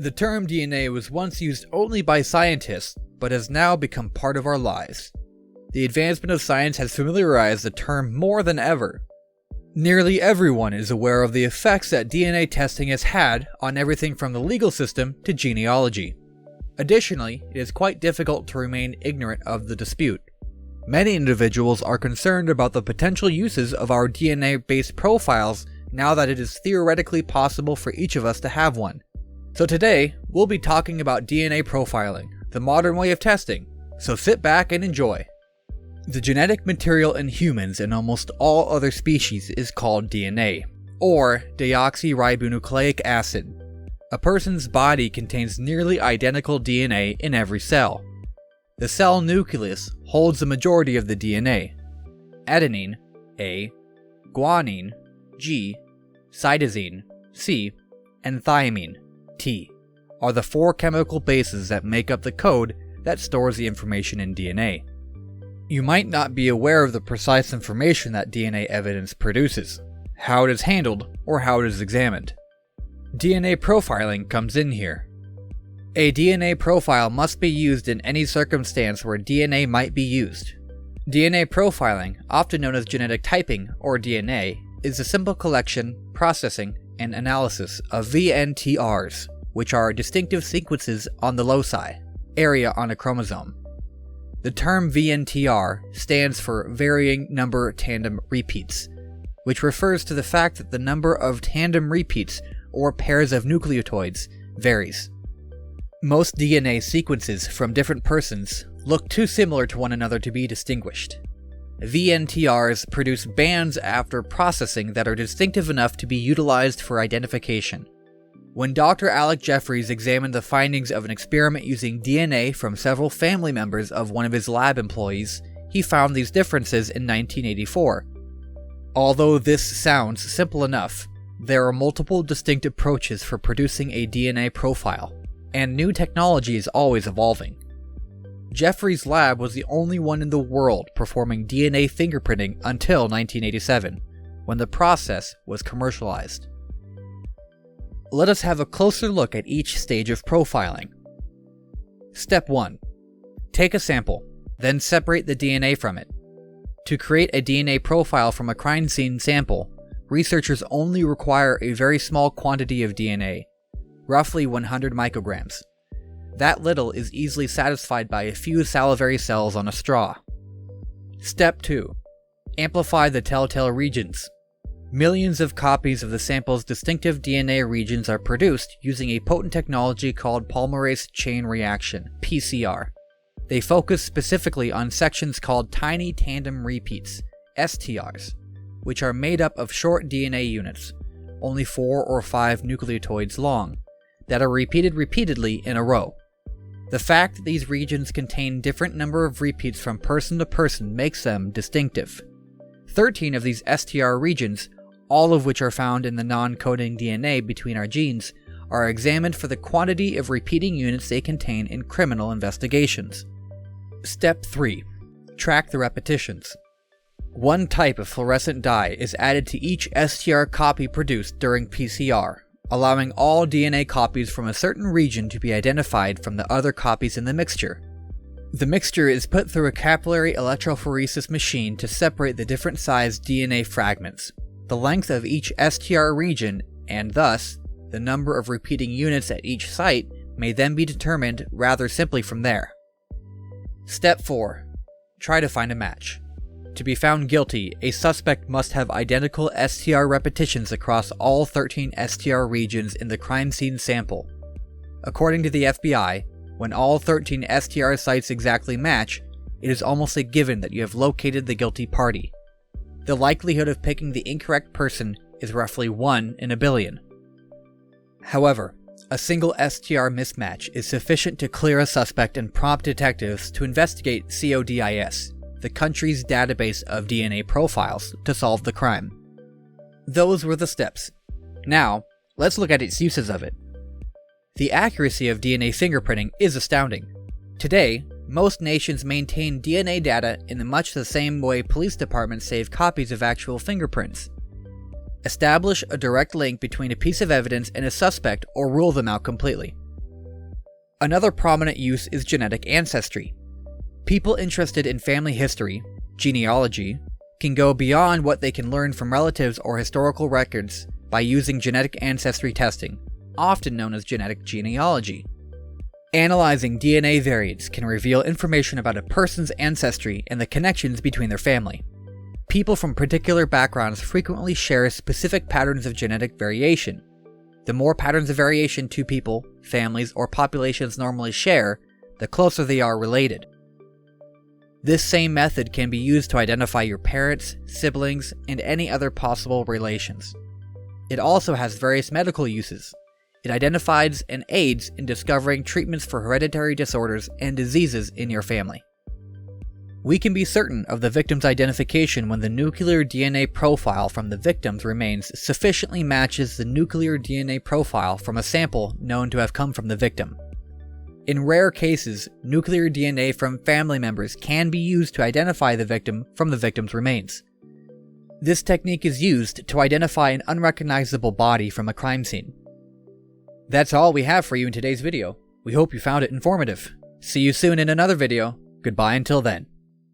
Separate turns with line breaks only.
The term DNA was once used only by scientists, but has now become part of our lives. The advancement of science has familiarized the term more than ever. Nearly everyone is aware of the effects that DNA testing has had on everything from the legal system to genealogy. Additionally, it is quite difficult to remain ignorant of the dispute. Many individuals are concerned about the potential uses of our DNA-based profiles now that it is theoretically possible for each of us to have one. So today, we'll be talking about DNA profiling, the modern way of testing, so sit back and enjoy. The genetic material in humans and almost all other species is called DNA, or deoxyribonucleic acid. A person's body contains nearly identical DNA in every cell. The cell nucleus holds the majority of the DNA. Adenine, A, guanine, G, cytosine, C, and thymine, T, are the four chemical bases that make up the code that stores the information in DNA. You might not be aware of the precise information that DNA evidence produces, how it is handled, or how it is examined. DNA profiling comes in here. A DNA profile must be used in any circumstance where DNA might be used. DNA profiling, often known as genetic typing or DNA, is a simple collection, processing, and analysis of VNTRs, which are distinctive sequences on the loci, area on a chromosome. The term VNTR stands for Varying Number Tandem Repeats, which refers to the fact that the number of tandem repeats, or pairs of nucleotides, varies. Most DNA sequences from different persons look too similar to one another to be distinguished. VNTRs produce bands after processing that are distinctive enough to be utilized for identification. When Dr. Alec Jeffreys examined the findings of an experiment using DNA from several family members of one of his lab employees, he found these differences in 1984. Although this sounds simple enough, there are multiple distinct approaches for producing a DNA profile, and new technology is always evolving. Jeffreys' lab was the only one in the world performing DNA fingerprinting until 1987, when the process was commercialized. Let us have a closer look at each stage of profiling. Step 1. Take a sample, then separate the DNA from it. To create a DNA profile from a crime scene sample, researchers only require a very small quantity of DNA, roughly 100 micrograms. That little is easily satisfied by a few salivary cells on a straw. Step 2. Amplify the telltale regions. Millions of copies of the sample's distinctive DNA regions are produced using a potent technology called polymerase chain reaction, PCR. They focus specifically on sections called tiny tandem repeats, STRs, which are made up of short DNA units, only 4 or 5 nucleotides long, that are repeated repeatedly in a row. The fact that these regions contain different number of repeats from person to person makes them distinctive. 13 of these STR regions, all of which are found in the non-coding DNA between our genes, are examined for the quantity of repeating units they contain in criminal investigations. Step 3. Track the repetitions. One type of fluorescent dye is added to each STR copy produced during PCR, allowing all DNA copies from a certain region to be identified from the other copies in the mixture. The mixture is put through a capillary electrophoresis machine to separate the different sized DNA fragments. The length of each STR region, and thus, the number of repeating units at each site, may then be determined rather simply from there. Step 4. Try to find a match. To be found guilty, a suspect must have identical STR repetitions across all 13 STR regions in the crime scene sample. According to the FBI, when all 13 STR sites exactly match, it is almost a given that you have located the guilty party. The likelihood of picking the incorrect person is roughly 1 in a billion. However, a single STR mismatch is sufficient to clear a suspect and prompt detectives to investigate CODIS, the country's database of DNA profiles, to solve the crime. Those were the steps. Now, let's look at its uses of it. The accuracy of DNA fingerprinting is astounding. Today, most nations maintain DNA data in much the same way police departments save copies of actual fingerprints. Establish a direct link between a piece of evidence and a suspect or rule them out completely. Another prominent use is genetic ancestry. People interested in family history, genealogy, can go beyond what they can learn from relatives or historical records by using genetic ancestry testing, often known as genetic genealogy. Analyzing DNA variants can reveal information about a person's ancestry and the connections between their family. People from particular backgrounds frequently share specific patterns of genetic variation. The more patterns of variation two people, families, or populations normally share, the closer they are related. This same method can be used to identify your parents, siblings, and any other possible relations. It also has various medical uses. It identifies and aids in discovering treatments for hereditary disorders and diseases in your family. We can be certain of the victim's identification when the nuclear DNA profile from the victim's remains sufficiently matches the nuclear DNA profile from a sample known to have come from the victim. In rare cases, nuclear DNA from family members can be used to identify the victim from the victim's remains. This technique is used to identify an unrecognizable body from a crime scene. That's all we have for you in today's video. We hope you found it informative. See you soon in another video. Goodbye until then.